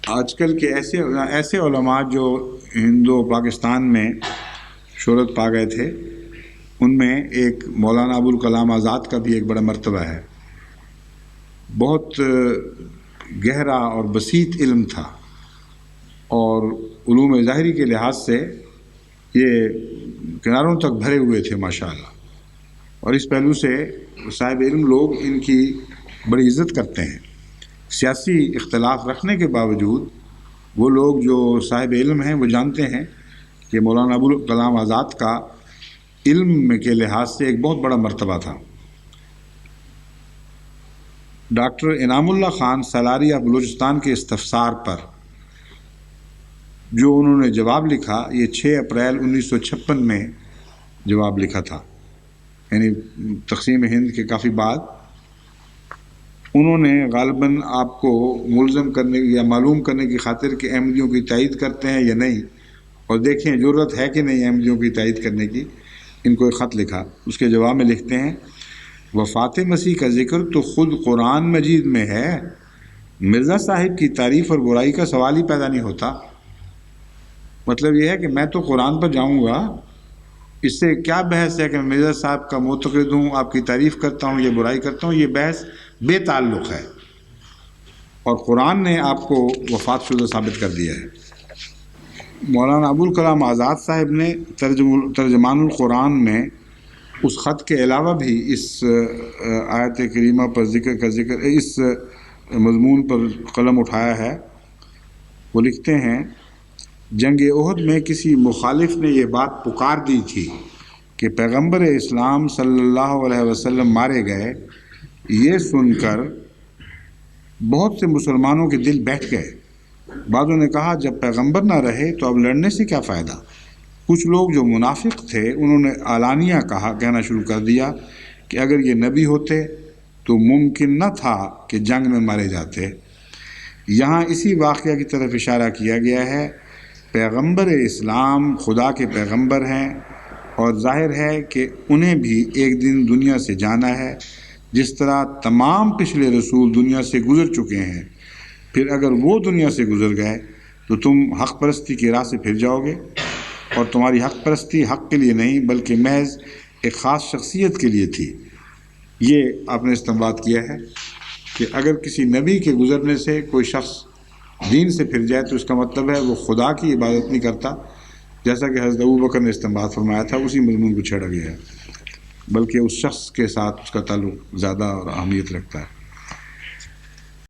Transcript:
آج کل کے ایسے علماء جو ہند و پاکستان میں شہرت پا گئے تھے، ان میں ایک مولانا ابوالکلام آزاد کا بھی ایک بڑا مرتبہ ہے۔ بہت گہرا اور بسیط علم تھا، اور علوم ظاہری کے لحاظ سے یہ کناروں تک بھرے ہوئے تھے ماشاءاللہ، اور اس پہلو سے صاحب علم لوگ ان کی بڑی عزت کرتے ہیں۔ سیاسی اختلاف رکھنے کے باوجود وہ لوگ جو صاحب علم ہیں وہ جانتے ہیں کہ مولانا ابوالکلام آزاد کا علم کے لحاظ سے ایک بہت بڑا مرتبہ تھا۔ ڈاکٹر انعام اللہ خان سلاریہ بلوچستان کے استفسار پر جو انہوں نے جواب لکھا، یہ 6 اپریل 1956 میں جواب لکھا تھا، یعنی تقسیم ہند کے کافی بعد۔ انہوں نے غالباً آپ کو ملزم کرنے یا معلوم کرنے کی خاطر کہ احمدیوں کی تائید کرتے ہیں یا نہیں، اور دیکھیں ضرورت ہے کہ نہیں احمدیوں کی تائید کرنے کی، ان کو ایک خط لکھا۔ اس کے جواب میں لکھتے ہیں، وفات مسیح کا ذکر تو خود قرآن مجید میں ہے، مرزا صاحب کی تعریف اور برائی کا سوال ہی پیدا نہیں ہوتا۔ مطلب یہ ہے کہ میں تو قرآن پر جاؤں گا، اس سے کیا بحث ہے کہ میں مرزا صاحب کا معتقد ہوں، آپ کی تعریف کرتا ہوں یا برائی کرتا ہوں، یہ بحث بے تعلق ہے، اور قرآن نے آپ کو وفات شدہ ثابت کر دیا ہے۔ مولانا ابوالکلام آزاد صاحب نے ترجمان القرآن میں اس خط کے علاوہ بھی اس آیت کریمہ پر ذکر اس مضمون پر قلم اٹھایا ہے۔ وہ لکھتے ہیں، جنگ احد میں کسی مخالف نے یہ بات پکار دی تھی کہ پیغمبر اسلام صلی اللہ علیہ وسلم مارے گئے۔ یہ سن کر بہت سے مسلمانوں کے دل بیٹھ گئے۔ بعضوں نے کہا، جب پیغمبر نہ رہے تو اب لڑنے سے کیا فائدہ؟ کچھ لوگ جو منافق تھے انہوں نے اعلانیہ کہنا شروع کر دیا کہ اگر یہ نبی ہوتے تو ممکن نہ تھا کہ جنگ میں مارے جاتے۔ یہاں اسی واقعہ کی طرف اشارہ کیا گیا ہے۔ پیغمبر اسلام خدا کے پیغمبر ہیں، اور ظاہر ہے کہ انہیں بھی ایک دن دنیا سے جانا ہے، جس طرح تمام پچھلے رسول دنیا سے گزر چکے ہیں۔ پھر اگر وہ دنیا سے گزر گئے تو تم حق پرستی کی راہ سے پھر جاؤ گے، اور تمہاری حق پرستی حق کے لیے نہیں بلکہ محض ایک خاص شخصیت کے لیے تھی۔ یہ آپ نے استنباط کیا ہے کہ اگر کسی نبی کے گزرنے سے کوئی شخص دین سے پھر جائے تو اس کا مطلب ہے وہ خدا کی عبادت نہیں کرتا، جیسا کہ حضرت ابوبکر نے استنباط فرمایا تھا، اسی مضمون کو چھیڑا گیا ہے، بلکہ اس شخص کے ساتھ اس کا تعلق زیادہ اور اہمیت رکھتا ہے۔